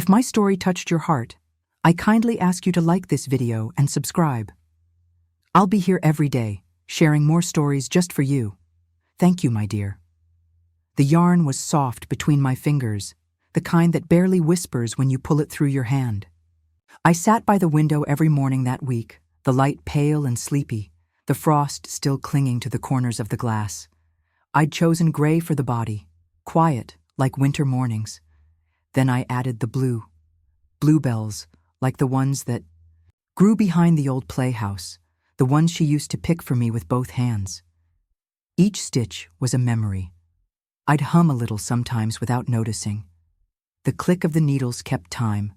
If my story touched your heart, I kindly ask you to like this video and subscribe. I'll be here every day, sharing more stories just for you. Thank you, my dear. The yarn was soft between my fingers, the kind that barely whispers when you pull it through your hand. I sat by the window every morning that week, the light pale and sleepy, the frost still clinging to the corners of the glass. I'd chosen gray for the body, quiet, like winter mornings. Then I added the bluebells, like the ones that grew behind the old playhouse, the ones she used to pick for me with both hands. Each stitch was a memory. I'd hum a little sometimes without noticing. The click of the needles kept time.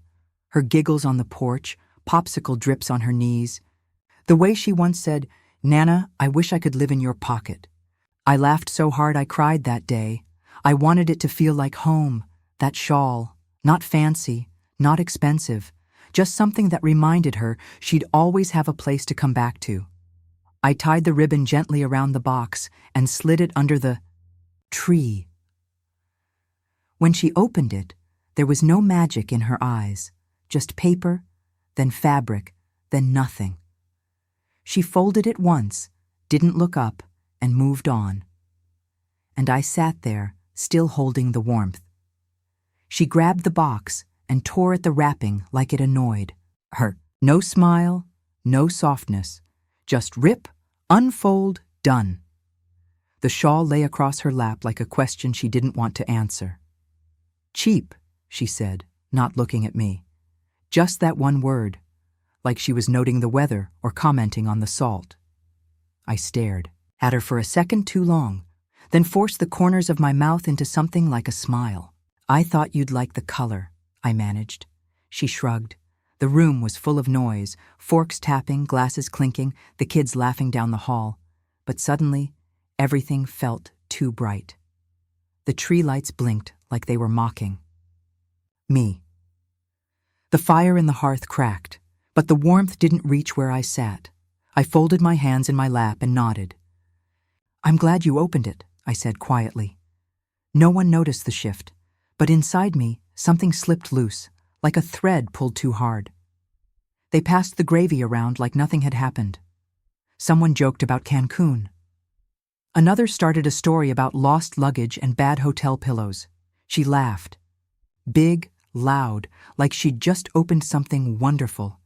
Her giggles on the porch, popsicle drips on her knees. The way she once said, "Nana, I wish I could live in your pocket." I laughed so hard I cried that day. I wanted it to feel like home, that shawl, not fancy, not expensive, just something that reminded her she'd always have a place to come back to. I tied the ribbon gently around the box and slid it under the tree. When she opened it, there was no magic in her eyes, just paper, then fabric, then nothing. She folded it once, didn't look up, and moved on. And I sat there, still holding the warmth. She grabbed the box and tore at the wrapping like it annoyed her. No smile, no softness, just rip, unfold, done. The shawl lay across her lap like a question she didn't want to answer. "Cheap," she said, not looking at me. Just that one word, like she was noting the weather or commenting on the salt. I stared at her for a second too long, then forced the corners of my mouth into something like a smile. "I thought you'd like the color," I managed. She shrugged. The room was full of noise, forks tapping, glasses clinking, the kids laughing down the hall. But suddenly, everything felt too bright. The tree lights blinked like they were mocking me. The fire in the hearth cracked, but the warmth didn't reach where I sat. I folded my hands in my lap and nodded. "I'm glad you opened it," I said quietly. No one noticed the shift, but inside me, something slipped loose, like a thread pulled too hard. They passed the gravy around like nothing had happened. Someone joked about Cancun. Another started a story about lost luggage and bad hotel pillows. She laughed. Big, loud, like she'd just opened something wonderful.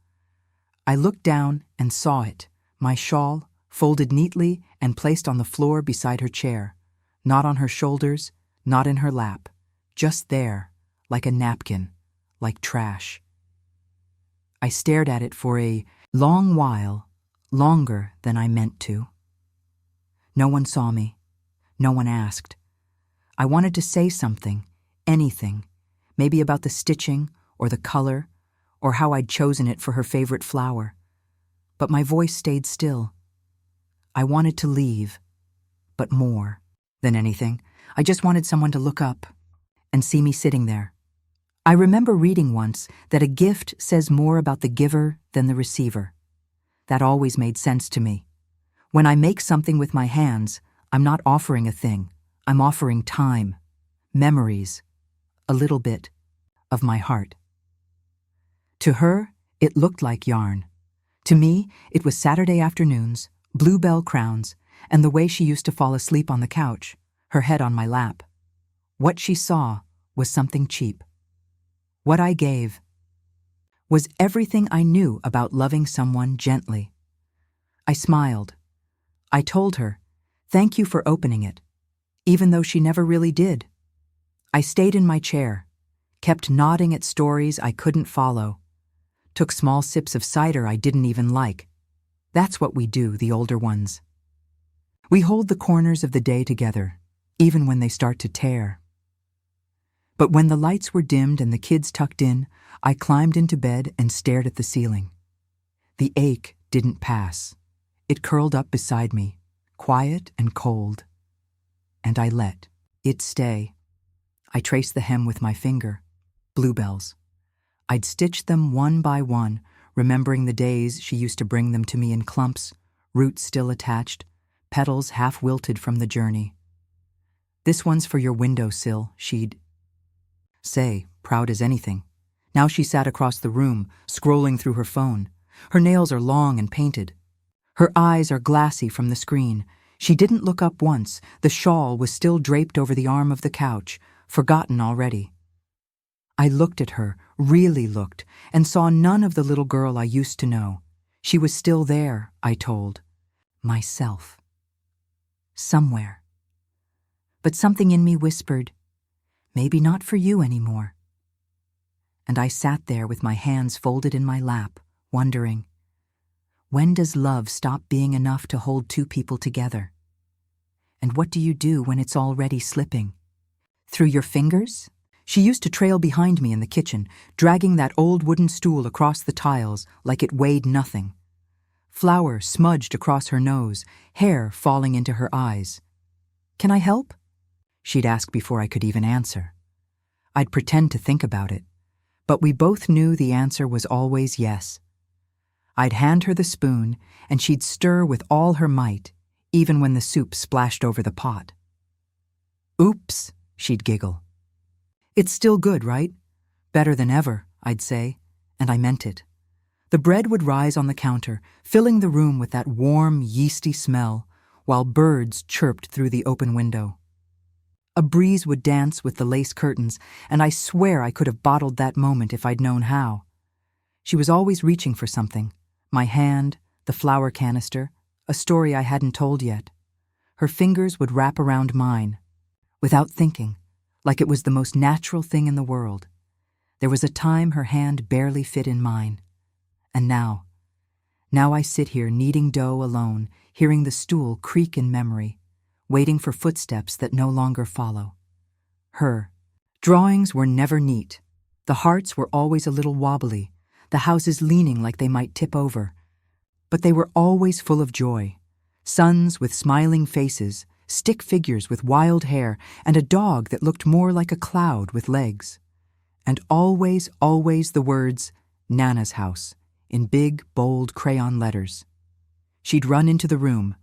I looked down and saw it, my shawl, folded neatly and placed on the floor beside her chair. Not on her shoulders, not in her lap. Just there, like a napkin, like trash. I stared at it for a long while, longer than I meant to. No one saw me. No one asked. I wanted to say something, anything, maybe about the stitching or the color or how I'd chosen it for her favorite flower. But my voice stayed still. I wanted to leave, but more than anything, I just wanted someone to look up and see me sitting there. I remember reading once that a gift says more about the giver than the receiver. That always made sense to me. When I make something with my hands, I'm not offering a thing. I'm offering time, memories, a little bit of my heart. To her, it looked like yarn. To me, it was Saturday afternoons, bluebell crowns, and the way she used to fall asleep on the couch, her head on my lap. What she saw was something cheap. What I gave was everything I knew about loving someone gently. I smiled. I told her, "Thank you for opening it," even though she never really did. I stayed in my chair, kept nodding at stories I couldn't follow, took small sips of cider I didn't even like. That's what we do, the older ones. We hold the corners of the day together, even when they start to tear. But when the lights were dimmed and the kids tucked in, I climbed into bed and stared at the ceiling. The ache didn't pass. It curled up beside me, quiet and cold. And I let it stay. I traced the hem with my finger. Bluebells. I'd stitched them one by one, remembering the days she used to bring them to me in clumps, roots still attached, petals half wilted from the journey. "This one's for your windowsill," she'd say, proud as anything. Now she sat across the room, scrolling through her phone. Her nails are long and painted. Her eyes are glassy from the screen. She didn't look up once. The shawl was still draped over the arm of the couch, forgotten already. I looked at her, really looked, and saw none of the little girl I used to know. She was still there, I told myself. Somewhere. But something in me whispered, maybe not for you anymore. And I sat there with my hands folded in my lap, wondering, when does love stop being enough to hold two people together? And what do you do when it's already slipping? Through your fingers? She used to trail behind me in the kitchen, dragging that old wooden stool across the tiles like it weighed nothing. Flour smudged across her nose, hair falling into her eyes. Can I help? She'd ask before I could even answer. I'd pretend to think about it, but we both knew the answer was always yes. I'd hand her the spoon, and she'd stir with all her might, even when the soup splashed over the pot. Oops, she'd giggle. It's still good, right? Better than ever, I'd say, and I meant it. The bread would rise on the counter, filling the room with that warm, yeasty smell, while birds chirped through the open window. A breeze would dance with the lace curtains, and I swear I could have bottled that moment if I'd known how. She was always reaching for something. My hand, the flour canister, a story I hadn't told yet. Her fingers would wrap around mine, without thinking, like it was the most natural thing in the world. There was a time her hand barely fit in mine. And now I sit here kneading dough alone, hearing the stool creak in memory, waiting for footsteps that no longer follow. Her drawings were never neat. The hearts were always a little wobbly, the houses leaning like they might tip over. But they were always full of joy. Suns with smiling faces, stick figures with wild hair, and a dog that looked more like a cloud with legs. And always, always the words, Nana's house, in big, bold crayon letters. She'd run into the room.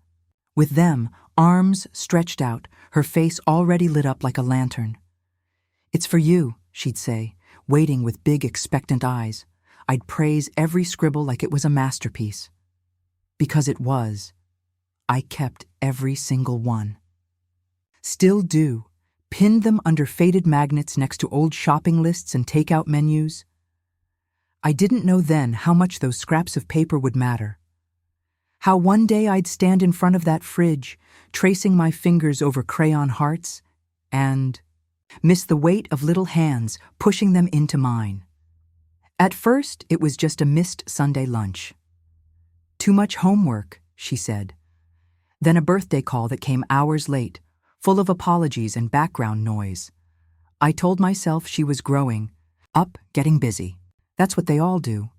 With them, arms stretched out, her face already lit up like a lantern. It's for you, she'd say, waiting with big, expectant eyes. I'd praise every scribble like it was a masterpiece. Because it was. I kept every single one. Still do. Pinned them under faded magnets next to old shopping lists and takeout menus. I didn't know then how much those scraps of paper would matter. How one day I'd stand in front of that fridge, tracing my fingers over crayon hearts, and miss the weight of little hands pushing them into mine. At first, it was just a missed Sunday lunch. Too much homework, she said. Then a birthday call that came hours late, full of apologies and background noise. I told myself she was growing, up, getting busy. That's what they all do.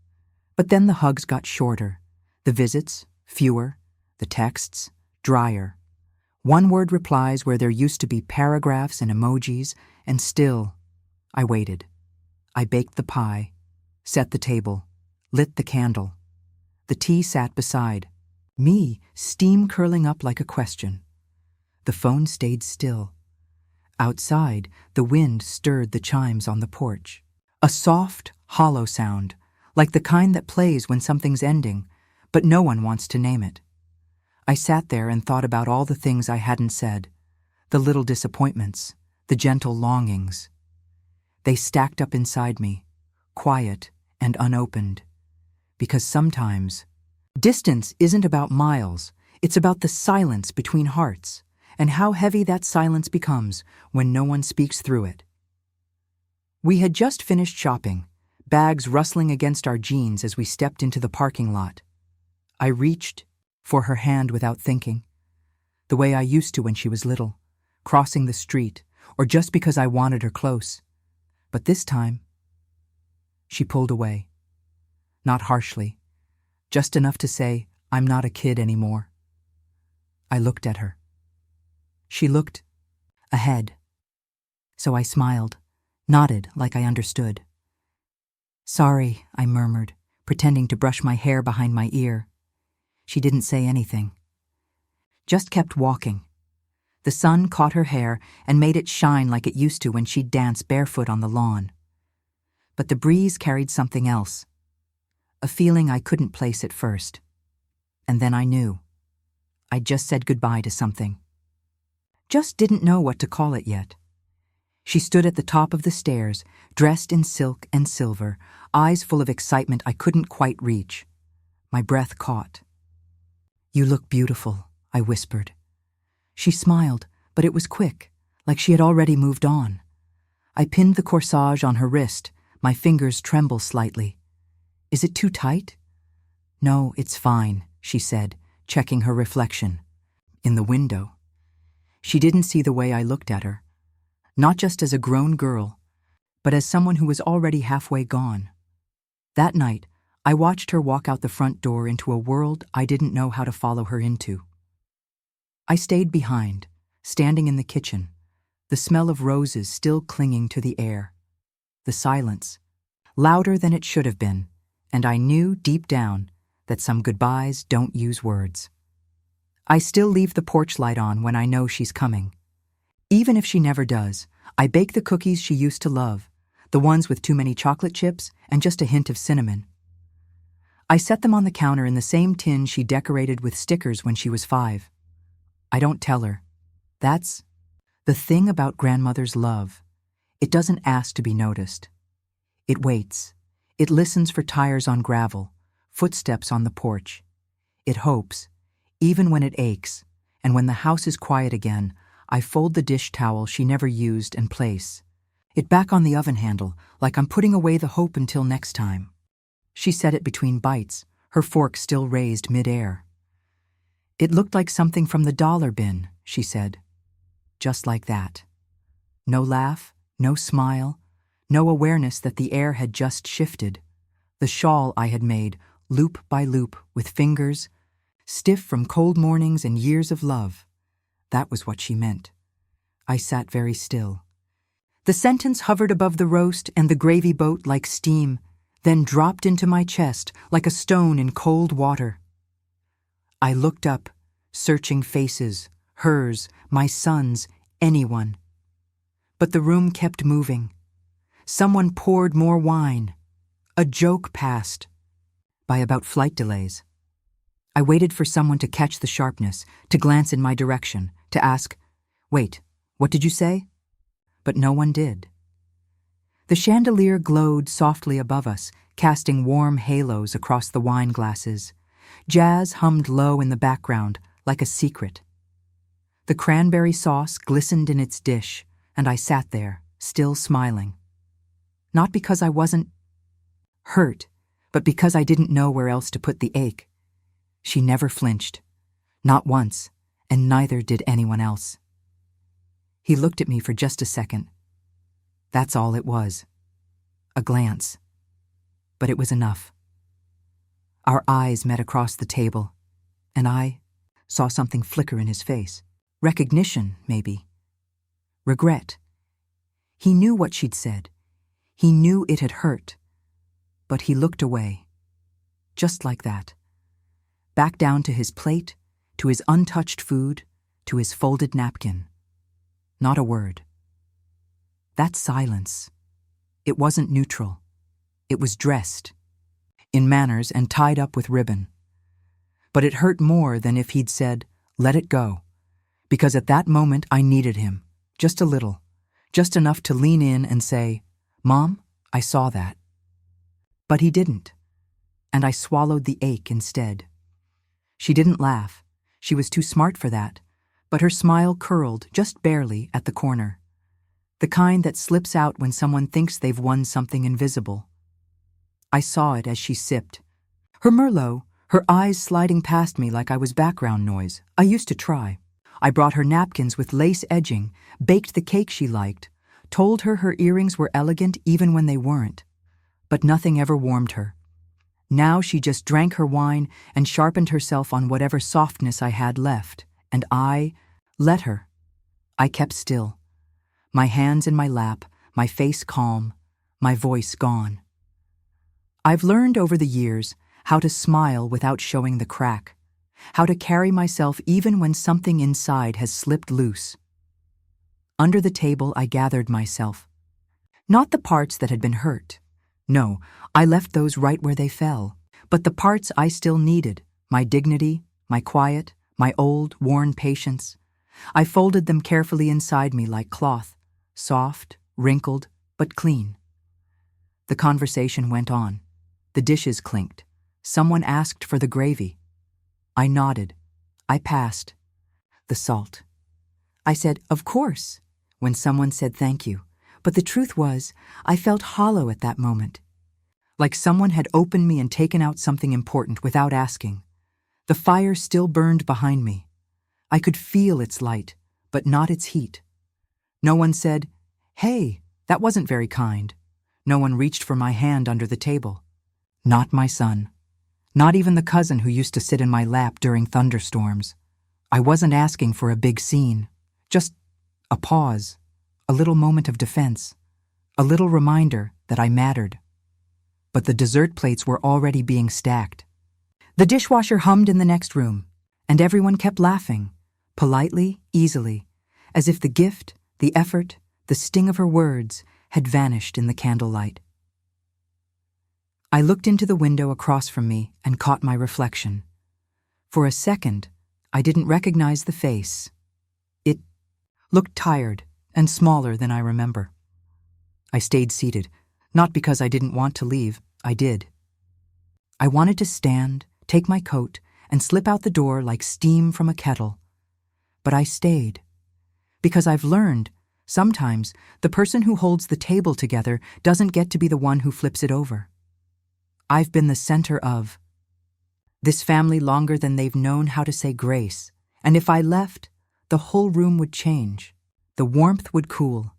But then the hugs got shorter, the visits fewer, the texts drier. One-word replies where there used to be paragraphs and emojis, and still, I waited. I baked the pie, set the table, lit the candle. The tea sat beside. Me, steam curling up like a question. The phone stayed still. Outside, the wind stirred the chimes on the porch. A soft, hollow sound, like the kind that plays when something's ending, but no one wants to name it. I sat there and thought about all the things I hadn't said, the little disappointments, the gentle longings. They stacked up inside me, quiet and unopened, because sometimes distance isn't about miles, it's about the silence between hearts, and how heavy that silence becomes when no one speaks through it. We had just finished shopping, bags rustling against our jeans as we stepped into the parking lot. I reached for her hand without thinking, the way I used to when she was little, crossing the street, or just because I wanted her close. But this time, she pulled away. Not harshly, just enough to say, I'm not a kid anymore. I looked at her. She looked ahead. So I smiled, nodded like I understood. Sorry, I murmured, pretending to brush my hair behind my ear. She didn't say anything. Just kept walking. The sun caught her hair and made it shine like it used to when she'd dance barefoot on the lawn. But the breeze carried something else, a feeling I couldn't place at first. And then I knew. I'd just said goodbye to something. Just didn't know what to call it yet. She stood at the top of the stairs, dressed in silk and silver, eyes full of excitement I couldn't quite reach. My breath caught. "You look beautiful," I whispered. She smiled, but it was quick, like she had already moved on. I pinned the corsage on her wrist, my fingers tremble slightly. "Is it too tight?" "No, it's fine," she said, checking her reflection. In the window. She didn't see the way I looked at her. Not just as a grown girl, but as someone who was already halfway gone. That night, I watched her walk out the front door into a world I didn't know how to follow her into. I stayed behind, standing in the kitchen, the smell of roses still clinging to the air. The silence, louder than it should have been, and I knew deep down that some goodbyes don't use words. I still leave the porch light on when I know she's coming. Even if she never does, I bake the cookies she used to love, the ones with too many chocolate chips and just a hint of cinnamon. I set them on the counter in the same tin she decorated with stickers when she was 5. I don't tell her. That's the thing about grandmother's love. It doesn't ask to be noticed. It waits. It listens for tires on gravel, footsteps on the porch. It hopes, even when it aches, and when the house is quiet again, I fold the dish towel she never used and place it back on the oven handle, like I'm putting away the hope until next time. She said it between bites, her fork still raised mid-air. "It looked like something from the dollar bin," she said. Just like that. No laugh, no smile, no awareness that the air had just shifted. The shawl I had made, loop by loop, with fingers, stiff from cold mornings and years of love. That was what she meant. I sat very still. The sentence hovered above the roast and the gravy boat like steam, then dropped into my chest like a stone in cold water. I looked up, searching faces, hers, my son's, anyone. But the room kept moving. Someone poured more wine. A joke passed. By about flight delays. I waited for someone to catch the sharpness, to glance in my direction, to ask, "Wait, what did you say?" But no one did. The chandelier glowed softly above us, casting warm halos across the wine glasses. Jazz hummed low in the background, like a secret. The cranberry sauce glistened in its dish, and I sat there, still smiling. Not because I wasn't hurt, but because I didn't know where else to put the ache. She never flinched. Not once, and neither did anyone else. He looked at me for just a second. That's all it was. A glance. But it was enough. Our eyes met across the table, and I saw something flicker in his face. Recognition, maybe. Regret. He knew what she'd said. He knew it had hurt. But he looked away. Just like that. Back down to his plate, to his untouched food, to his folded napkin. Not a word. That silence. It wasn't neutral. It was dressed. In manners and tied up with ribbon. But it hurt more than if he'd said, "Let it go." Because at that moment I needed him. Just a little. Just enough to lean in and say, "Mom, I saw that." But he didn't. And I swallowed the ache instead. She didn't laugh. She was too smart for that. But her smile curled just barely at the corner. The kind that slips out when someone thinks they've won something invisible. I saw it as she sipped. Her Merlot, her eyes sliding past me like I was background noise. I used to try. I brought her napkins with lace edging, baked the cake she liked, told her earrings were elegant even when they weren't. But nothing ever warmed her. Now she just drank her wine and sharpened herself on whatever softness I had left. And I let her. I kept still. My hands in my lap, my face calm, my voice gone. I've learned over the years how to smile without showing the crack, how to carry myself even when something inside has slipped loose. Under the table I gathered myself. Not the parts that had been hurt, No, I left those right where they fell. But the parts I still needed, my dignity, my quiet, my old, worn patience, I folded them carefully inside me like cloth, soft, wrinkled, but clean. The conversation went on. The dishes clinked. Someone asked for the gravy. I nodded. I passed. The salt. I said, "Of course," when someone said thank you. But the truth was, I felt hollow at that moment. Like someone had opened me and taken out something important without asking. The fire still burned behind me. I could feel its light, but not its heat. No one said, "Hey, that wasn't very kind." No one reached for my hand under the table. Not my son. Not even the cousin who used to sit in my lap during thunderstorms. I wasn't asking for a big scene. Just a pause, a little moment of defense, a little reminder that I mattered. But the dessert plates were already being stacked. The dishwasher hummed in the next room, and everyone kept laughing, politely, easily, as if the gift, the effort, the sting of her words had vanished in the candlelight. I looked into the window across from me and caught my reflection. For a second, I didn't recognize the face. It looked tired and smaller than I remember. I stayed seated, not because I didn't want to leave, I did. I wanted to stand, take my coat, and slip out the door like steam from a kettle. But I stayed, because I've learned, sometimes the person who holds the table together doesn't get to be the one who flips it over. I've been the center of this family longer than they've known how to say grace, and if I left, the whole room would change. The warmth would cool.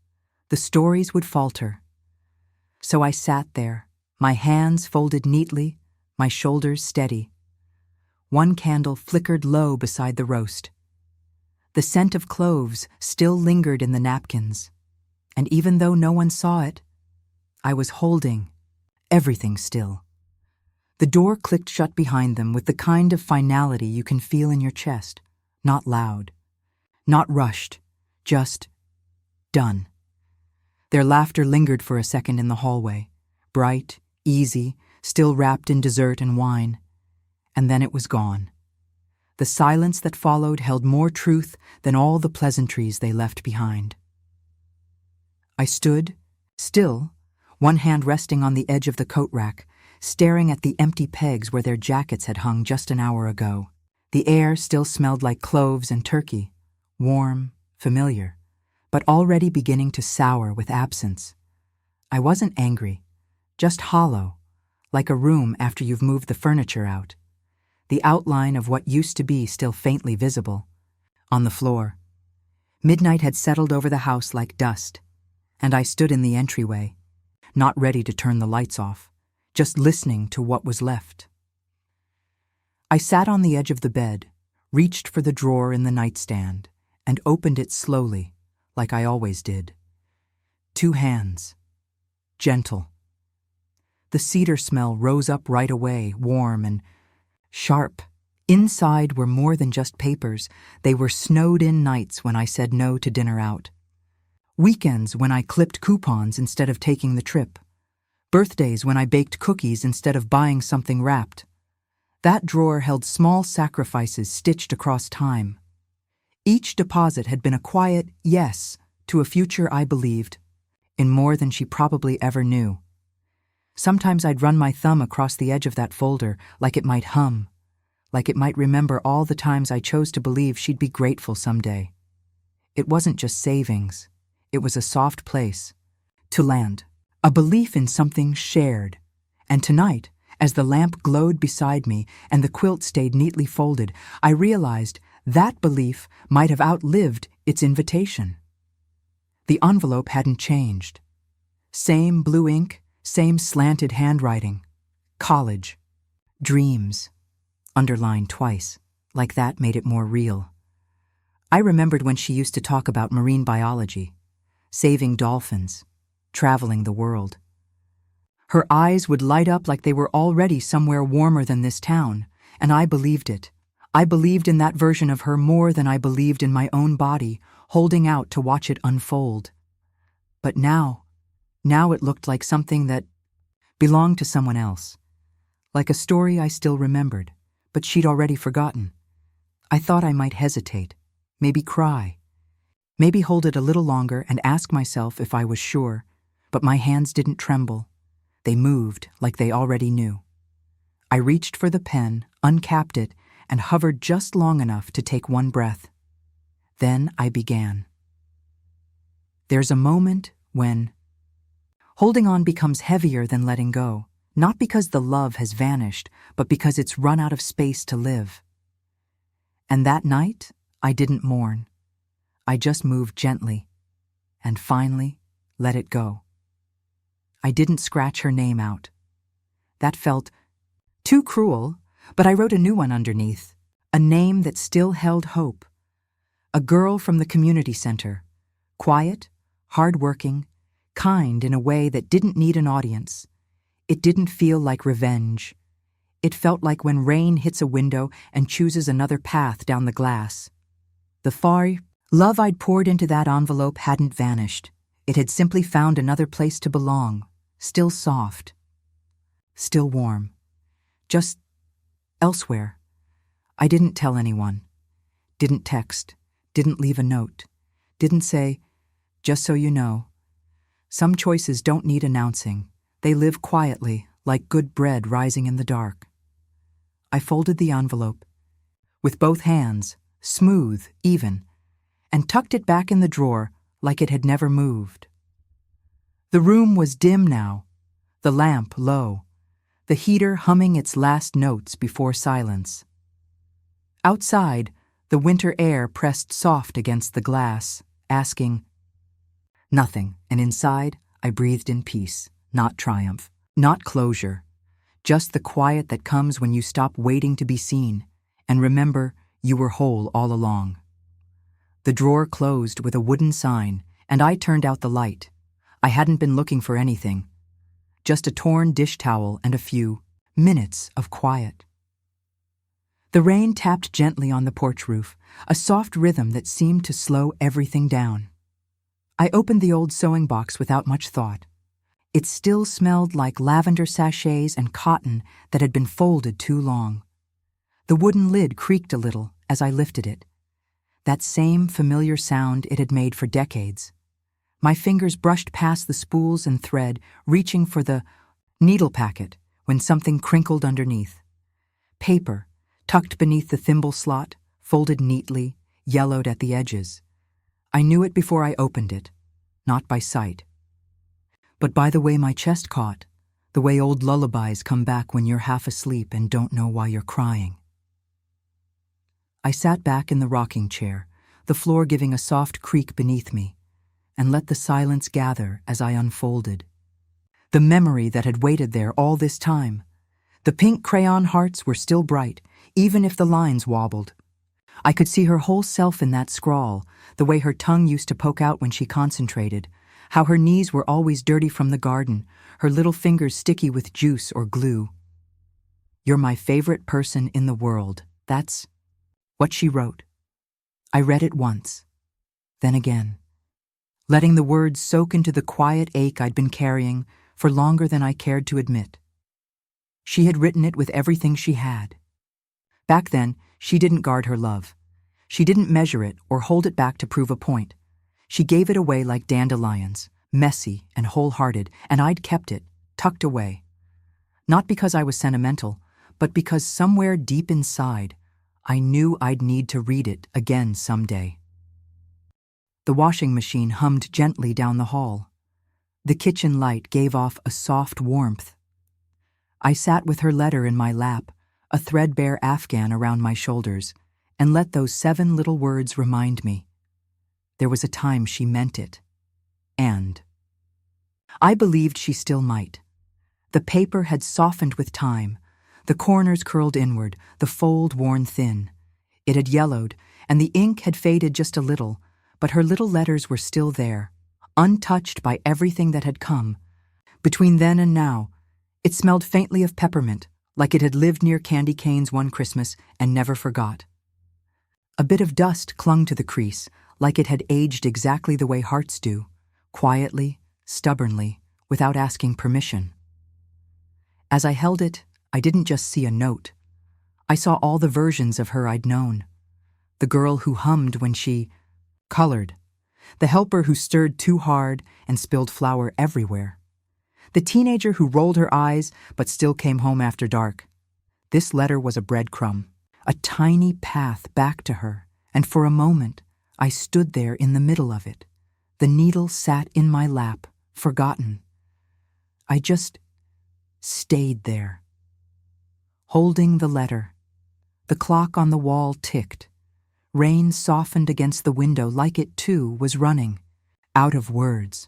The stories would falter. So I sat there, my hands folded neatly, my shoulders steady. One candle flickered low beside the roast. The scent of cloves still lingered in the napkins, and even though no one saw it, I was holding everything still. The door clicked shut behind them with the kind of finality you can feel in your chest, not loud, not rushed, just done. Their laughter lingered for a second in the hallway, bright, easy, still wrapped in dessert and wine, and then it was gone. The silence that followed held more truth than all the pleasantries they left behind. I stood, still, one hand resting on the edge of the coat rack, staring at the empty pegs where their jackets had hung just an hour ago. The air still smelled like cloves and turkey, warm, familiar, but already beginning to sour with absence. I wasn't angry, just hollow, like a room after you've moved the furniture out. The outline of what used to be still faintly visible. On the floor. Midnight had settled over the house like dust, and I stood in the entryway, not ready to turn the lights off, just listening to what was left. I sat on the edge of the bed, reached for the drawer in the nightstand, and opened it slowly, like I always did. 2 hands. Gentle. The cedar smell rose up right away, warm and sharp. Inside were more than just papers. They were snowed-in nights when I said no to dinner out. Weekends when I clipped coupons instead of taking the trip. Birthdays when I baked cookies instead of buying something wrapped. That drawer held small sacrifices stitched across time. Each deposit had been a quiet yes to a future I believed, in more than she probably ever knew. Sometimes I'd run my thumb across the edge of that folder like it might hum, like it might remember all the times I chose to believe she'd be grateful someday. It wasn't just savings. It was a soft place to land, a belief in something shared. And tonight, as the lamp glowed beside me and the quilt stayed neatly folded, I realized that belief might have outlived its invitation. The envelope hadn't changed. Same blue ink, same slanted handwriting. College. Dreams. Underlined twice, like that made it more real. I remembered when she used to talk about marine biology, saving dolphins, traveling the world. Her eyes would light up like they were already somewhere warmer than this town, and I believed it. I believed in that version of her more than I believed in my own body, holding out to watch it unfold. But now it looked like something that belonged to someone else. Like a story I still remembered, but she'd already forgotten. I thought I might hesitate, maybe cry, maybe hold it a little longer and ask myself if I was sure, but my hands didn't tremble. They moved like they already knew. I reached for the pen, uncapped it, and hovered just long enough to take one breath. Then I began. There's a moment when holding on becomes heavier than letting go, not because the love has vanished, but because it's run out of space to live. And that night, I didn't mourn. I just moved gently, and finally let it go. I didn't scratch her name out. That felt too cruel, but I wrote a new one underneath, a name that still held hope. A girl from the community center, quiet, hardworking, kind in a way that didn't need an audience. It didn't feel like revenge. It felt like when rain hits a window and chooses another path down the glass. The far love I'd poured into that envelope hadn't vanished. It had simply found another place to belong, still soft, still warm, just elsewhere. I didn't tell anyone, didn't text, didn't leave a note, didn't say, just so you know. Some choices don't need announcing. They live quietly, like good bread rising in the dark. I folded the envelope, with both hands, smooth, even, and tucked it back in the drawer like it had never moved. The room was dim now, the lamp low, the heater humming its last notes before silence. Outside, the winter air pressed soft against the glass, asking, nothing, and inside, I breathed in peace, not triumph, not closure, just the quiet that comes when you stop waiting to be seen and remember you were whole all along. The drawer closed with a wooden sign, and I turned out the light. I hadn't been looking for anything, just a torn dish towel and a few minutes of quiet. The rain tapped gently on the porch roof, a soft rhythm that seemed to slow everything down. I opened the old sewing box without much thought. It still smelled like lavender sachets and cotton that had been folded too long. The wooden lid creaked a little as I lifted it. That same familiar sound it had made for decades. My fingers brushed past the spools and thread, reaching for the needle packet when something crinkled underneath. Paper, tucked beneath the thimble slot, folded neatly, yellowed at the edges. I knew it before I opened it, not by sight, but by the way my chest caught, the way old lullabies come back when you're half asleep and don't know why you're crying. I sat back in the rocking chair, the floor giving a soft creak beneath me, and let the silence gather as I unfolded. The memory that had waited there all this time. The pink crayon hearts were still bright, even if the lines wobbled. I could see her whole self in that scrawl, the way her tongue used to poke out when she concentrated, how her knees were always dirty from the garden, her little fingers sticky with juice or glue. You're my favorite person in the world. That's what she wrote. I read it once, then again, letting the words soak into the quiet ache I'd been carrying for longer than I cared to admit. She had written it with everything she had. Back then, she didn't guard her love. She didn't measure it or hold it back to prove a point. She gave it away like dandelions, messy and wholehearted, and I'd kept it, tucked away. Not because I was sentimental, but because somewhere deep inside, I knew I'd need to read it again someday. The washing machine hummed gently down the hall. The kitchen light gave off a soft warmth. I sat with her letter in my lap, a threadbare afghan around my shoulders, and let those 7 little words remind me. There was a time she meant it. And I believed she still might. The paper had softened with time, the corners curled inward, the fold worn thin. It had yellowed, and the ink had faded just a little, but her little letters were still there, untouched by everything that had come. Between then and now, it smelled faintly of peppermint, like it had lived near candy canes one Christmas and never forgot. A bit of dust clung to the crease, like it had aged exactly the way hearts do, quietly, stubbornly, without asking permission. As I held it, I didn't just see a note. I saw all the versions of her I'd known. The girl who hummed when she colored. The helper who stirred too hard and spilled flour everywhere. The teenager who rolled her eyes but still came home after dark. This letter was a breadcrumb, a tiny path back to her, and for a moment I stood there in the middle of it. The needle sat in my lap, forgotten. I just stayed there, holding the letter. The clock on the wall ticked. Rain softened against the window like it, too, was running, out of words.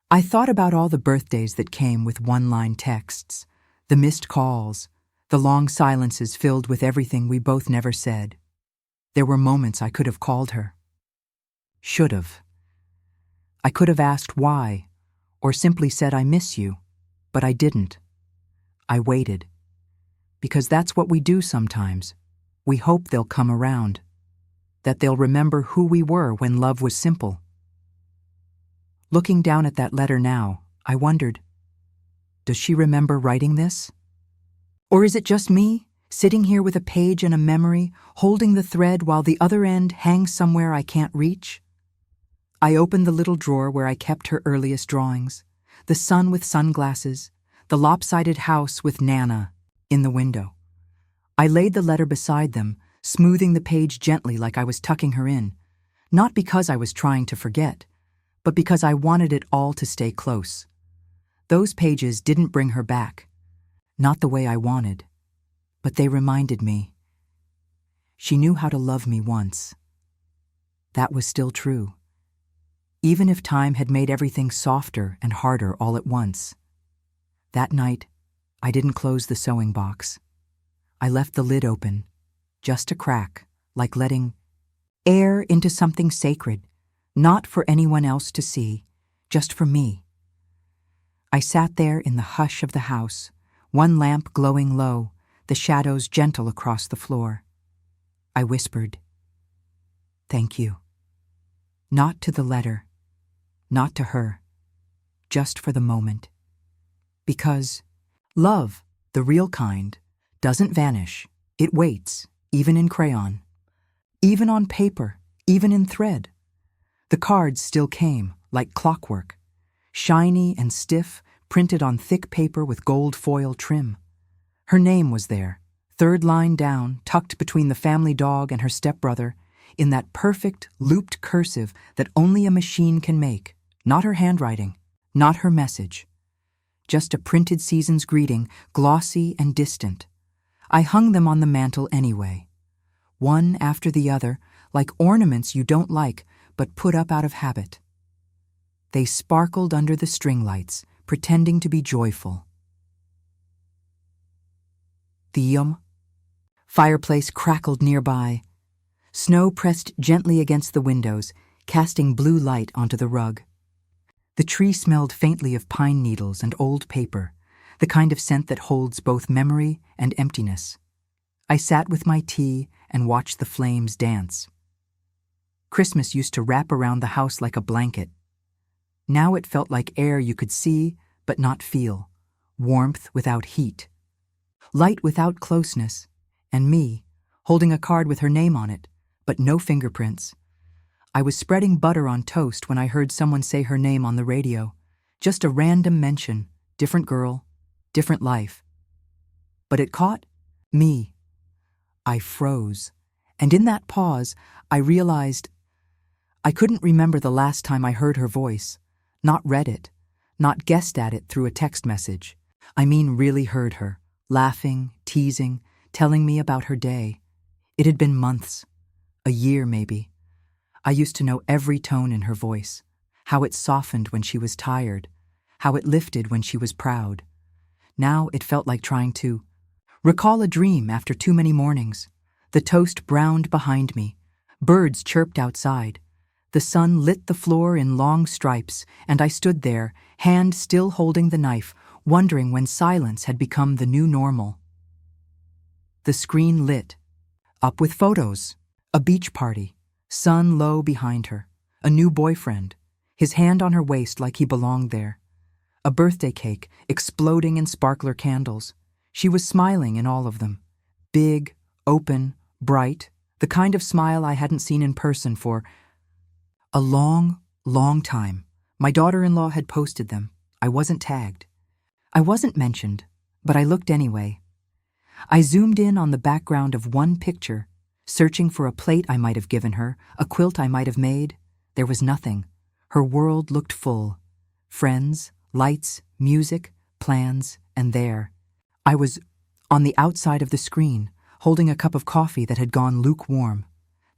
I thought about all the birthdays that came with one-line texts, the missed calls, the long silences filled with everything we both never said. There were moments I could have called her. Should have. I could have asked why, or simply said I miss you, but I didn't. I waited. Because that's what we do sometimes. We hope they'll come around, that they'll remember who we were when love was simple. Looking down at that letter now, I wondered, does she remember writing this? Or is it just me, sitting here with a page and a memory, holding the thread while the other end hangs somewhere I can't reach? I opened the little drawer where I kept her earliest drawings, the sun with sunglasses, the lopsided house with Nana in the window. I laid the letter beside them, smoothing the page gently like I was tucking her in, not because I was trying to forget, but because I wanted it all to stay close. Those pages didn't bring her back, not the way I wanted, but they reminded me. She knew how to love me once. That was still true, even if time had made everything softer and harder all at once. That night, I didn't close the sewing box. I left the lid open, just a crack, like letting air into something sacred, not for anyone else to see, just for me. I sat there in the hush of the house, one lamp glowing low, the shadows gentle across the floor. I whispered, "Thank you." Not to the letter, not to her, just for the moment. Because love, the real kind, doesn't vanish. It waits, even in crayon, even on paper, even in thread. The cards still came, like clockwork, shiny and stiff, printed on thick paper with gold foil trim. Her name was there, third line down, tucked between the family dog and her stepbrother, in that perfect, looped cursive that only a machine can make. Not her handwriting, not her message. Just a printed season's greeting, glossy and distant. I hung them on the mantel anyway, one after the other, like ornaments you don't like but put up out of habit. They sparkled under the string lights, pretending to be joyful. The fireplace crackled nearby. Snow pressed gently against the windows, casting blue light onto the rug. The tree smelled faintly of pine needles and old paper, the kind of scent that holds both memory and emptiness. I sat with my tea and watched the flames dance. Christmas used to wrap around the house like a blanket. Now it felt like air you could see but not feel, warmth without heat, light without closeness, and me, holding a card with her name on it, but no fingerprints. I was spreading butter on toast when I heard someone say her name on the radio, just a random mention, different girl, different life. But it caught me. I froze, and in that pause, I realized I couldn't remember the last time I heard her voice, not read it, not guessed at it through a text message. I mean really heard her, laughing, teasing, telling me about her day. It had been months, a year maybe. I used to know every tone in her voice, how it softened when she was tired, how it lifted when she was proud. Now it felt like trying to recall a dream after too many mornings. The toast browned behind me. Birds chirped outside. The sun lit the floor in long stripes, and I stood there, hand still holding the knife, wondering when silence had become the new normal. The screen lit, up with photos, a beach party, sun low behind her, a new boyfriend, his hand on her waist like he belonged there. A birthday cake, exploding in sparkler candles. She was smiling in all of them. Big, open, bright, the kind of smile I hadn't seen in person for a long, long time. My daughter-in-law had posted them. I wasn't tagged. I wasn't mentioned, but I looked anyway. I zoomed in on the background of one picture, searching for a plate I might have given her, a quilt I might have made. There was nothing. Her world looked full. Friends, lights, music, plans, and there. I was on the outside of the screen, holding a cup of coffee that had gone lukewarm.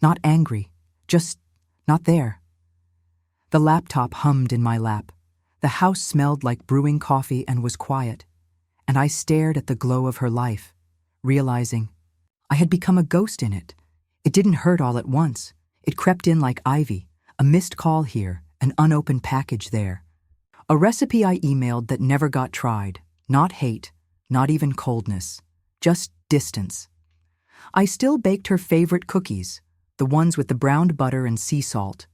Not angry, just not there. The laptop hummed in my lap. The house smelled like brewing coffee and was quiet, and I stared at the glow of her life, realizing I had become a ghost in it. It didn't hurt all at once. It crept in like ivy, a missed call here, an unopened package there. A recipe I emailed that never got tried. Not hate, not even coldness, just distance. I still baked her favorite cookies, the ones with the browned butter and sea salt.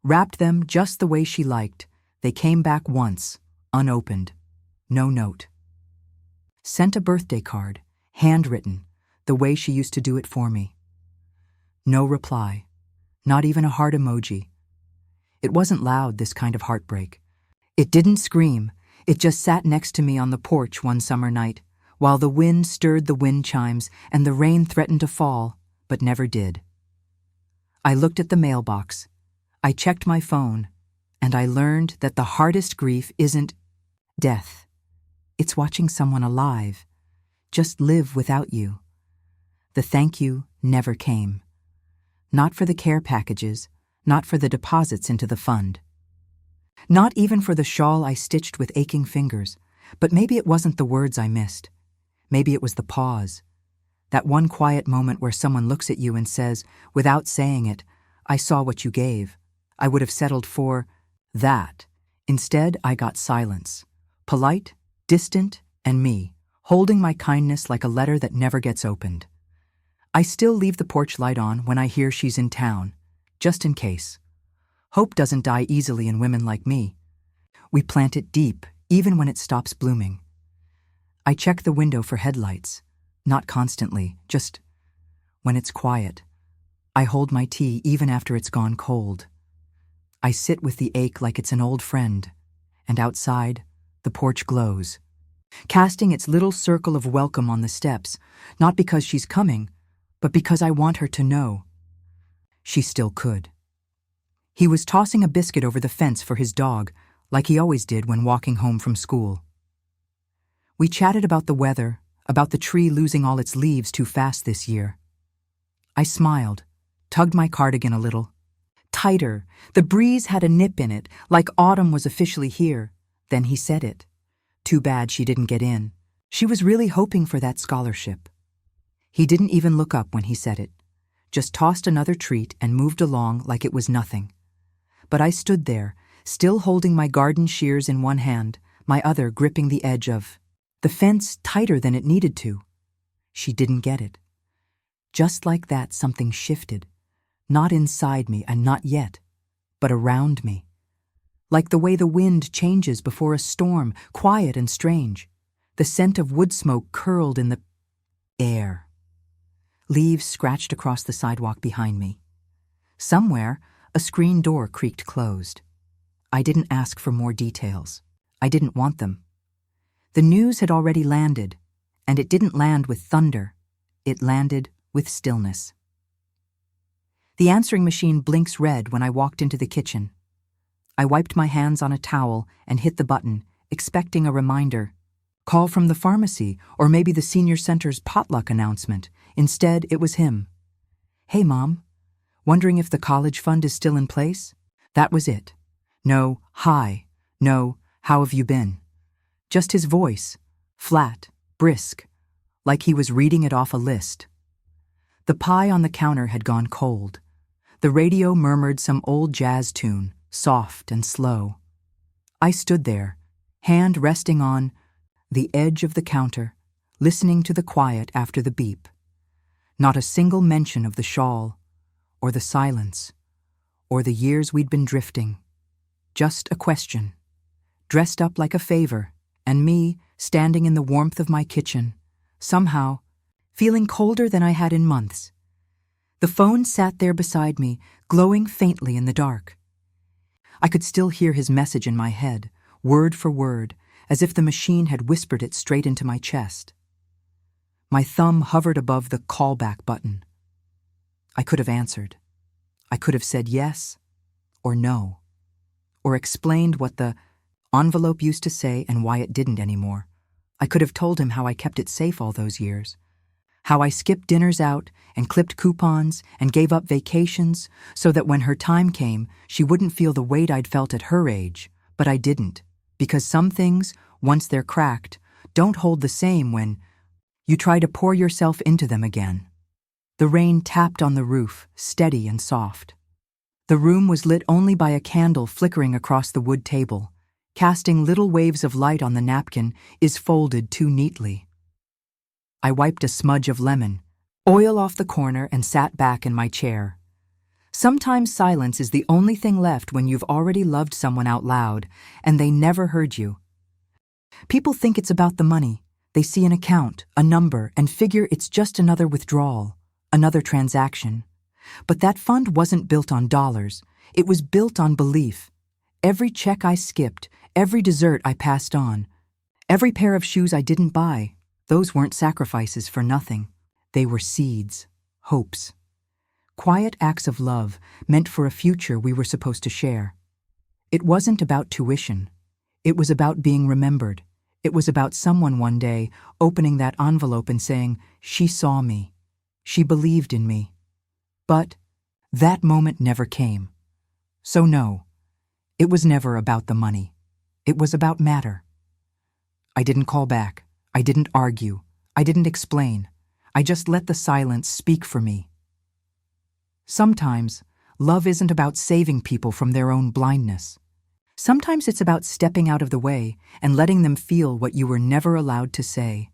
Wrapped them just the way she liked. They came back once, unopened. No note. Sent a birthday card, handwritten, the way she used to do it for me. No reply, not even a heart emoji. It wasn't loud, this kind of heartbreak. It didn't scream, it just sat next to me on the porch one summer night, while the wind stirred the wind chimes and the rain threatened to fall, but never did. I looked at the mailbox. I checked my phone, and I learned that the hardest grief isn't death. It's watching someone alive just live without you. The thank you never came. Not for the care packages, not for the deposits into the fund. Not even for the shawl I stitched with aching fingers, but maybe it wasn't the words I missed. Maybe it was the pause. That one quiet moment where someone looks at you and says, without saying it, I saw what you gave. I would have settled for that. Instead, I got silence. Polite, distant, and me, holding my kindness like a letter that never gets opened. I still leave the porch light on when I hear she's in town, just in case. Hope doesn't die easily in women like me. We plant it deep, even when it stops blooming. I check the window for headlights, not constantly, just when it's quiet. I hold my tea even after it's gone cold. I sit with the ache like it's an old friend, and outside, the porch glows, casting its little circle of welcome on the steps, not because she's coming, but because I want her to know. She still could. He was tossing a biscuit over the fence for his dog, like he always did when walking home from school. We chatted about the weather, about the tree losing all its leaves too fast this year. I smiled, tugged my cardigan a little. Tighter. The breeze had a nip in it, like autumn was officially here. Then he said it. Too bad she didn't get in. She was really hoping for that scholarship. He didn't even look up when he said it, just tossed another treat and moved along like it was nothing. But I stood there, still holding my garden shears in one hand, my other gripping the edge of the fence tighter than it needed to. She didn't get it. Just like that, something shifted. Not inside me and not yet, but around me. Like the way the wind changes before a storm, quiet and strange. The scent of wood smoke curled in the air. Leaves scratched across the sidewalk behind me. Somewhere, a screen door creaked closed. I didn't ask for more details. I didn't want them. The news had already landed, and it didn't land with thunder. It landed with stillness. The answering machine blinks red when I walked into the kitchen. I wiped my hands on a towel and hit the button, expecting a reminder. Call from the pharmacy, or maybe the senior center's potluck announcement. Instead, it was him. Hey, Mom. Wondering if the college fund is still in place? That was it. No, hi. No, how have you been? Just his voice, flat, brisk, like he was reading it off a list. The pie on the counter had gone cold. The radio murmured some old jazz tune, soft and slow. I stood there, hand resting on the edge of the counter, listening to the quiet after the beep. Not a single mention of the shawl, or the silence, or the years we'd been drifting. Just a question. dressed up like a favor, and me standing in the warmth of my kitchen, somehow feeling colder than I had in months. The phone sat there beside me, glowing faintly in the dark. I could still hear his message in my head, word for word, as if the machine had whispered it straight into my chest. My thumb hovered above the callback button. I could have answered. I could have said yes or no, or explained what the envelope used to say and why it didn't anymore. I could have told him how I kept it safe all those years, how I skipped dinners out and clipped coupons and gave up vacations so that when her time came, she wouldn't feel the weight I'd felt at her age. But I didn't, because some things, once they're cracked, don't hold the same when you try to pour yourself into them again. The rain tapped on the roof, steady and soft. The room was lit only by a candle flickering across the wood table, casting little waves of light on the napkin is folded too neatly. I wiped a smudge of lemon, oil off the corner, and sat back in my chair. Sometimes silence is the only thing left when you've already loved someone out loud and they never heard you. People think it's about the money. They see an account, a number, and figure it's just another withdrawal, another transaction. But that fund wasn't built on dollars. It was built on belief. Every check I skipped, every dessert I passed on, every pair of shoes I didn't buy, those weren't sacrifices for nothing. They were seeds, hopes. Quiet acts of love meant for a future we were supposed to share. It wasn't about tuition. It was about being remembered. It was about someone one day opening that envelope and saying, "She saw me. She believed in me." But that moment never came. So no, it was never about the money. It was about matter. I didn't call back. I didn't argue. I didn't explain. I just let the silence speak for me. Sometimes, love isn't about saving people from their own blindness. Sometimes it's about stepping out of the way and letting them feel what you were never allowed to say.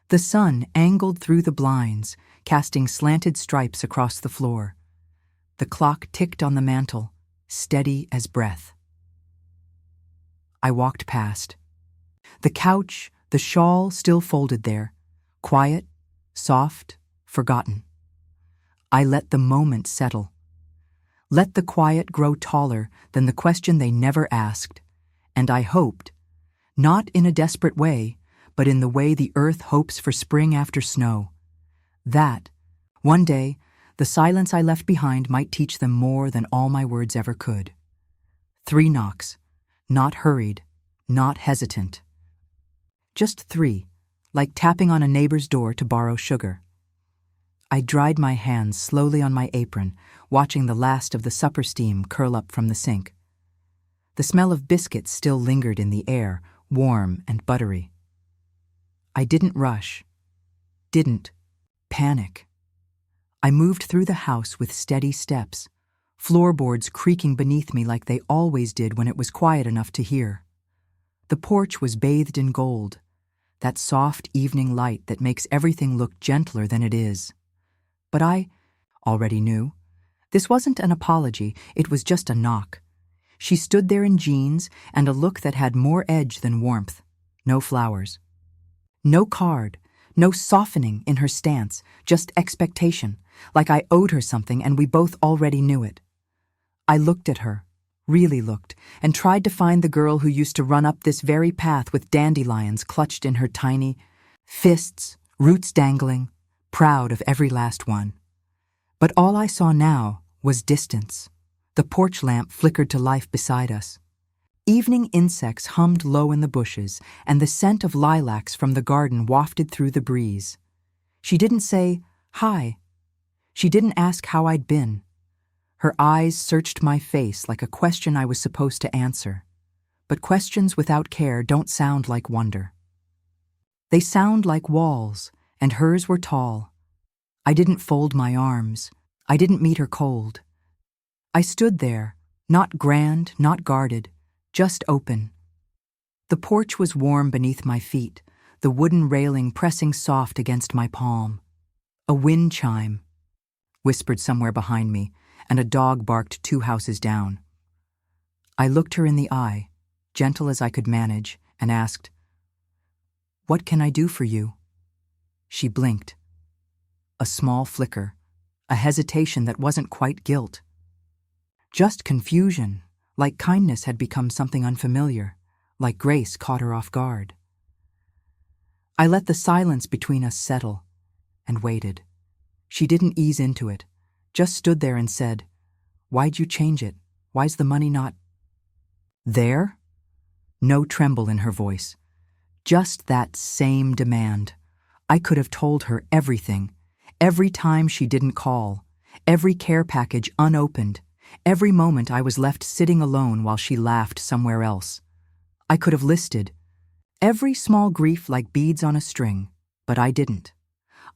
The sun angled through the blinds, casting slanted stripes across the floor. The clock ticked on the mantel, steady as breath. I walked past. The couch, the shawl still folded there, quiet, soft, forgotten. I let the moment settle. Let the quiet grow taller than the question they never asked, and I hoped, not in a desperate way, but in the way the earth hopes for spring after snow, that, one day, the silence I left behind might teach them more than all my words ever could. 3 knocks, not hurried, not hesitant. Just 3, like tapping on a neighbor's door to borrow sugar. I dried my hands slowly on my apron, watching the last of the supper steam curl up from the sink. The smell of biscuits still lingered in the air, warm and buttery. I didn't rush, didn't panic. I moved through the house with steady steps, floorboards creaking beneath me like they always did when it was quiet enough to hear. The porch was bathed in gold, that soft evening light that makes everything look gentler than it is. But I already knew. This wasn't an apology, it was just a knock. She stood there in jeans and a look that had more edge than warmth. No flowers. No card, no softening in her stance, just expectation, like I owed her something and we both already knew it. I looked at her, really looked, and tried to find the girl who used to run up this very path with dandelions clutched in her tiny fists, roots dangling, proud of every last one. But all I saw now was distance. The porch lamp flickered to life beside us. Evening insects hummed low in the bushes, and the scent of lilacs from the garden wafted through the breeze. She didn't say, "Hi." She didn't ask how I'd been. Her eyes searched my face like a question I was supposed to answer. But questions without care don't sound like wonder. They sound like walls, and hers were tall. I didn't fold my arms. I didn't meet her cold. I stood there, not grand, not guarded, just open. The porch was warm beneath my feet, the wooden railing pressing soft against my palm. A wind chime whispered somewhere behind me, and a dog barked 2 houses down. I looked her in the eye, gentle as I could manage, and asked, "What can I do for you?" She blinked. A small flicker, a hesitation that wasn't quite guilt. Just confusion, like kindness had become something unfamiliar, like grace caught her off guard. I let the silence between us settle and waited. She didn't ease into it, just stood there and said, "Why'd you change it? Why's the money not there?" No tremble in her voice. Just that same demand. I could have told her everything, every time she didn't call, every care package unopened, every moment I was left sitting alone while she laughed somewhere else. I could have listed every small grief like beads on a string, but I didn't.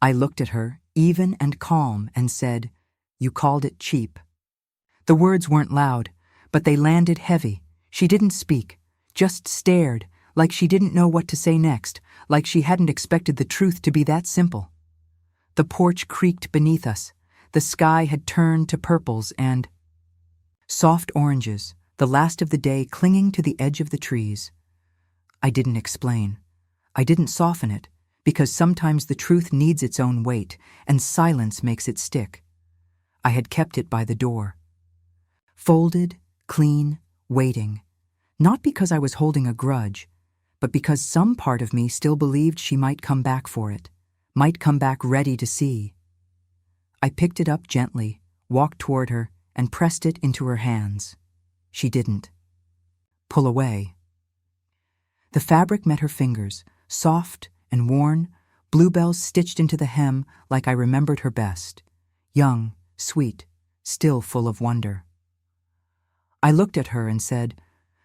I looked at her, even and calm, and said, "You called it cheap." The words weren't loud, but they landed heavy. She didn't speak, just stared, like she didn't know what to say next, like she hadn't expected the truth to be that simple. The porch creaked beneath us. The sky had turned to purples and soft oranges, the last of the day clinging to the edge of the trees. I didn't explain. I didn't soften it, because sometimes the truth needs its own weight, and silence makes it stick. I had kept it by the door. Folded, clean, waiting. Not because I was holding a grudge, but because some part of me still believed she might come back for it, might come back ready to see. I picked it up gently, walked toward her, and pressed it into her hands. She didn't pull away. The fabric met her fingers, soft and worn, bluebells stitched into the hem like I remembered her best, young, sweet, still full of wonder. I looked at her and said,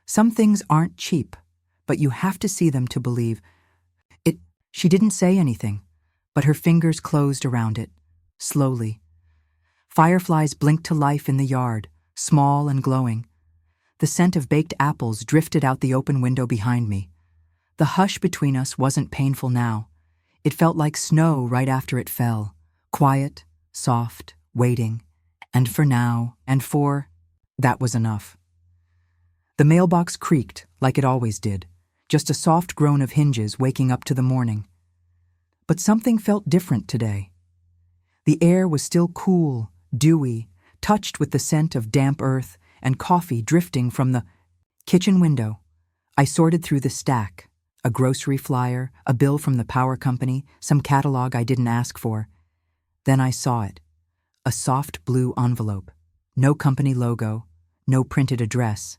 "Some things aren't cheap, but you have to see them to believe it." She didn't say anything, but her fingers closed around it, slowly. Fireflies blinked to life in the yard, small and glowing. The scent of baked apples drifted out the open window behind me. The hush between us wasn't painful now. It felt like snow right after it fell, quiet, soft, waiting. And for now, that was enough. The mailbox creaked like it always did, just a soft groan of hinges waking up to the morning. But something felt different today. The air was still cool, dewy, touched with the scent of damp earth and coffee drifting from the kitchen window. I sorted through the stack, a grocery flyer, a bill from the power company, some catalog I didn't ask for. Then I saw it, a soft blue envelope, no company logo, no printed address.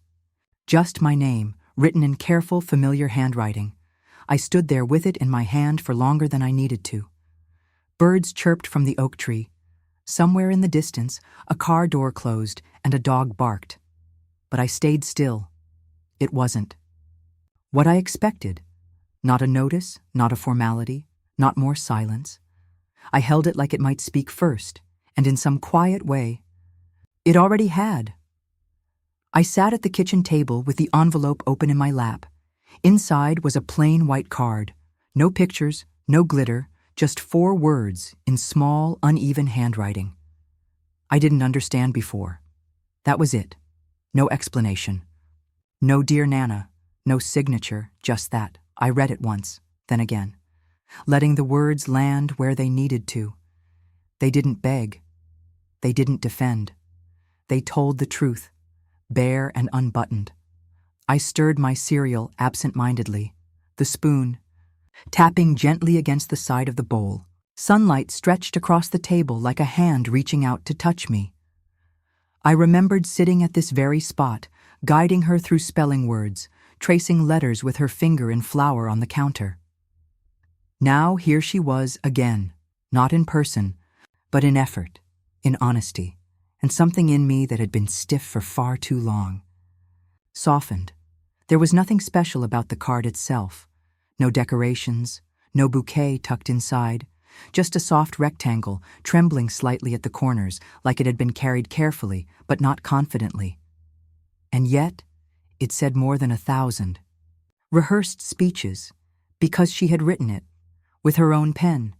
Just my name, written in careful, familiar handwriting. I stood there with it in my hand for longer than I needed to. Birds chirped from the oak tree. Somewhere in the distance, a car door closed and a dog barked. But I stayed still. It wasn't what I expected. Not a notice, not a formality, not more silence. I held it like it might speak first, and in some quiet way, it already had. I sat at the kitchen table with the envelope open in my lap. Inside was a plain white card. No pictures, no glitter, just 4 words in small, uneven handwriting. I didn't understand before. That was it. No explanation. No dear Nana, no signature, just that. I read it once, then again, letting the words land where they needed to. They didn't beg. They didn't defend. They told the truth, bare and unbuttoned. I stirred my cereal absent-mindedly, the spoon, tapping gently against the side of the bowl. Sunlight stretched across the table like a hand reaching out to touch me. I remembered sitting at this very spot, guiding her through spelling words, tracing letters with her finger in flour on the counter. Now here she was again, not in person, but in effort, in honesty, and something in me that had been stiff for far too long softened. There was nothing special about the card itself. No decorations, no bouquet tucked inside, just a soft rectangle trembling slightly at the corners like it had been carried carefully but not confidently. And yet, it said more than 1,000. Rehearsed speeches, because she had written it, with her own pen,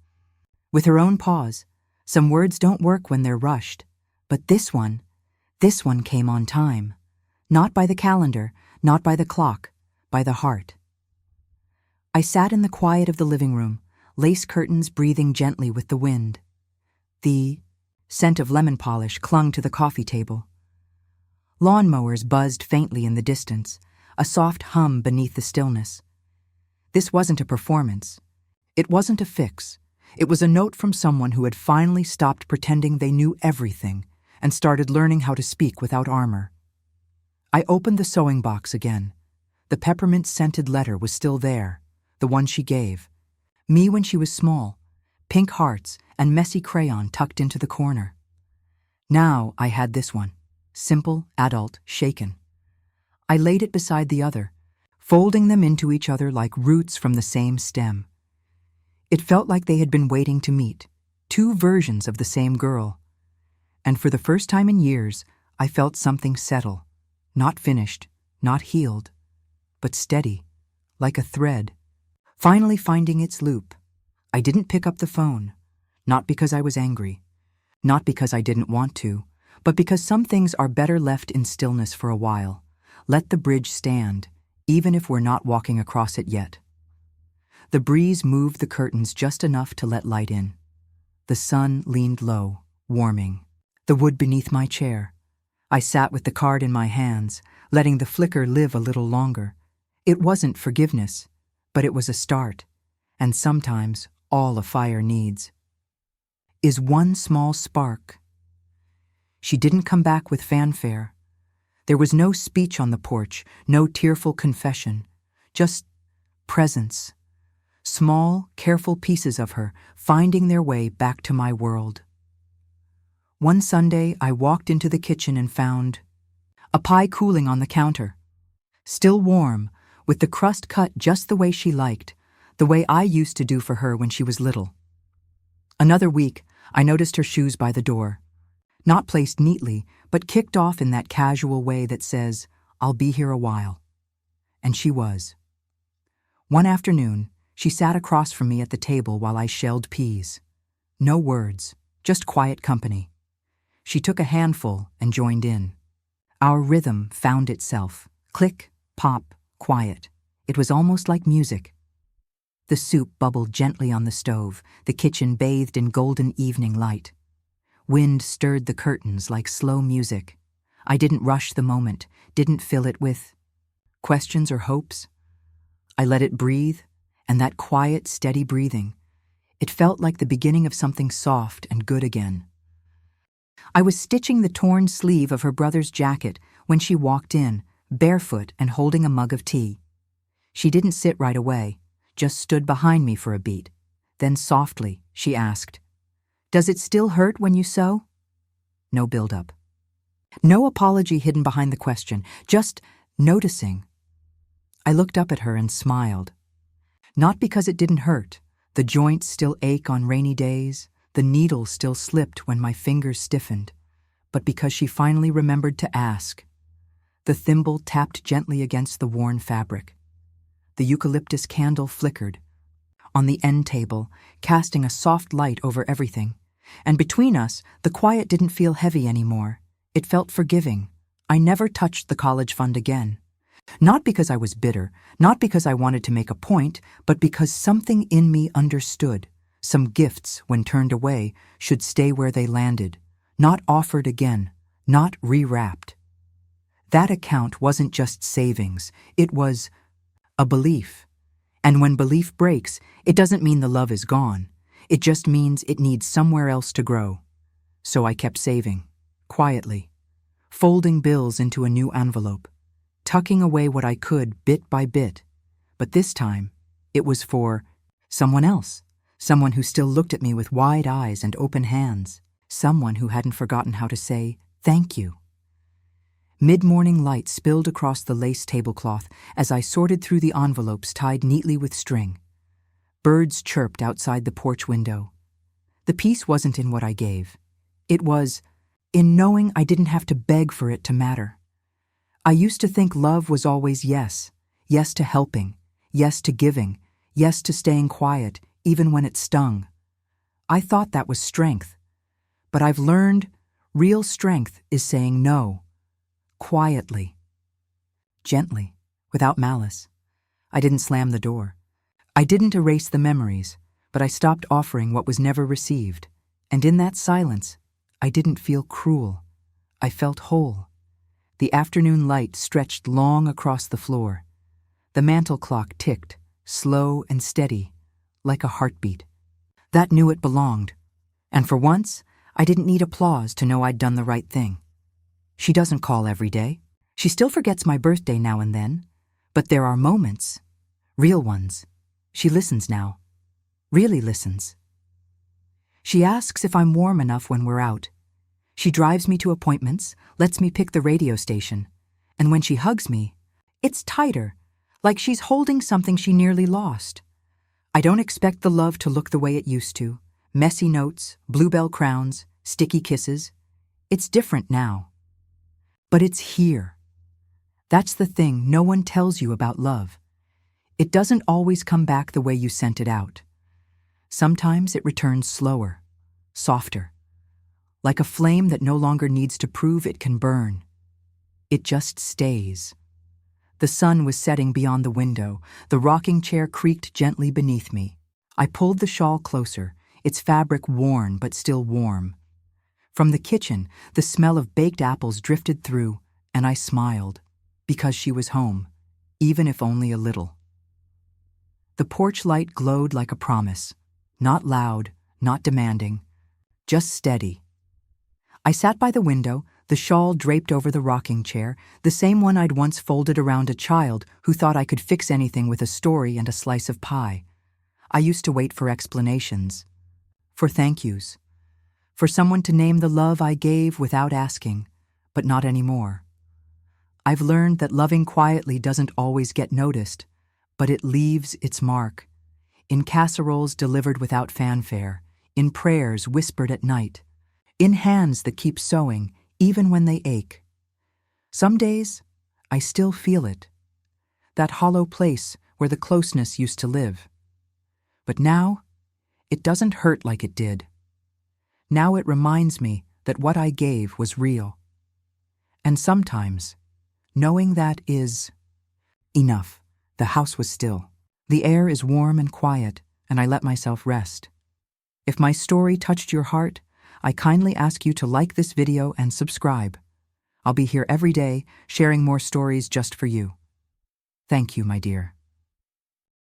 with her own pause. Some words don't work when they're rushed, but this one came on time. Not by the calendar, not by the clock, by the heart. I sat in the quiet of the living room, lace curtains breathing gently with the wind. The scent of lemon polish clung to the coffee table. Lawnmowers buzzed faintly in the distance, a soft hum beneath the stillness. This wasn't a performance. It wasn't a fix. It was a note from someone who had finally stopped pretending they knew everything and started learning how to speak without armor. I opened the sewing box again. The peppermint-scented letter was still there, the one she gave. Me when she was small, pink hearts and messy crayon tucked into the corner. Now I had this one, simple, adult, shaken. I laid it beside the other, folding them into each other like roots from the same stem. It felt like they had been waiting to meet, two versions of the same girl. And for the first time in years, I felt something settle, not finished, not healed, but steady, like a thread, finally finding its loop. I didn't pick up the phone, not because I was angry, not because I didn't want to, but because some things are better left in stillness for a while. Let the bridge stand, even if we're not walking across it yet. The breeze moved the curtains just enough to let light in. The sun leaned low, warming the wood beneath my chair. I sat with the card in my hands, letting the flicker live a little longer. It wasn't forgiveness, but it was a start, and sometimes all a fire needs is one small spark. She didn't come back with fanfare. There was no speech on the porch, no tearful confession, just presence. Small, careful pieces of her finding their way back to my world. One Sunday, I walked into the kitchen and found a pie cooling on the counter, still warm, with the crust cut just the way she liked, the way I used to do for her when she was little. Another week, I noticed her shoes by the door, not placed neatly, but kicked off in that casual way that says, "I'll be here a while." And she was. One afternoon, she sat across from me at the table while I shelled peas. No words, just quiet company. She took a handful and joined in. Our rhythm found itself. Click, pop, quiet. It was almost like music. The soup bubbled gently on the stove, the kitchen bathed in golden evening light. Wind stirred the curtains like slow music. I didn't rush the moment, didn't fill it with questions or hopes. I let it breathe, and that quiet, steady breathing, it felt like the beginning of something soft and good again. I was stitching the torn sleeve of her brother's jacket when she walked in, barefoot and holding a mug of tea. She didn't sit right away, just stood behind me for a beat. Then softly, she asked, "Does it still hurt when you sew?" No build-up. No apology hidden behind the question, just noticing. I looked up at her and smiled. Not because it didn't hurt. The joints still ache on rainy days, the needle still slipped when my fingers stiffened, but because she finally remembered to ask. The thimble tapped gently against the worn fabric. The eucalyptus candle flickered on the end table, casting a soft light over everything. And between us, the quiet didn't feel heavy anymore. It felt forgiving. I never touched the college fund again. Not because I was bitter, not because I wanted to make a point, but because something in me understood. Some gifts, when turned away, should stay where they landed, not offered again, not rewrapped. That account wasn't just savings, it was a belief. And when belief breaks, it doesn't mean the love is gone. It just means it needs somewhere else to grow. So I kept saving, quietly, folding bills into a new envelope, tucking away what I could bit by bit. But this time, it was for someone else, someone who still looked at me with wide eyes and open hands, someone who hadn't forgotten how to say thank you. Mid-morning light spilled across the lace tablecloth as I sorted through the envelopes tied neatly with string. Birds chirped outside the porch window. The peace wasn't in what I gave. It was in knowing I didn't have to beg for it to matter. I used to think love was always yes. Yes to helping. Yes to giving. Yes to staying quiet, even when it stung. I thought that was strength. But I've learned real strength is saying no. Quietly. Gently, without malice. I didn't slam the door. I didn't erase the memories, but I stopped offering what was never received. And in that silence, I didn't feel cruel. I felt whole. The afternoon light stretched long across the floor. The mantel clock ticked, slow and steady, like a heartbeat. That knew it belonged. And for once, I didn't need applause to know I'd done the right thing. She doesn't call every day. She still forgets my birthday now and then. But there are moments, real ones. She listens now. Really listens. She asks if I'm warm enough when we're out. She drives me to appointments, lets me pick the radio station. And when she hugs me, it's tighter, like she's holding something she nearly lost. I don't expect the love to look the way it used to. Messy notes, bluebell crowns, sticky kisses. It's different now. But it's here. That's the thing no one tells you about love. It doesn't always come back the way you sent it out. Sometimes it returns slower, softer, like a flame that no longer needs to prove it can burn. It just stays. The sun was setting beyond the window. The rocking chair creaked gently beneath me. I pulled the shawl closer, its fabric worn but still warm. From the kitchen, the smell of baked apples drifted through, and I smiled, because she was home, even if only a little. The porch light glowed like a promise, not loud, not demanding, just steady. I sat by the window, the shawl draped over the rocking chair, the same one I'd once folded around a child who thought I could fix anything with a story and a slice of pie. I used to wait for explanations, for thank yous, for someone to name the love I gave without asking, but not anymore. I've learned that loving quietly doesn't always get noticed, but it leaves its mark. In casseroles delivered without fanfare, in prayers whispered at night, in hands that keep sewing even when they ache. Some days, I still feel it, that hollow place where the closeness used to live. But now, it doesn't hurt like it did. Now it reminds me that what I gave was real. And sometimes, knowing that is enough. The house was still. The air is warm and quiet, and I let myself rest. If my story touched your heart, I kindly ask you to like this video and subscribe. I'll be here every day, sharing more stories just for you. Thank you, my dear.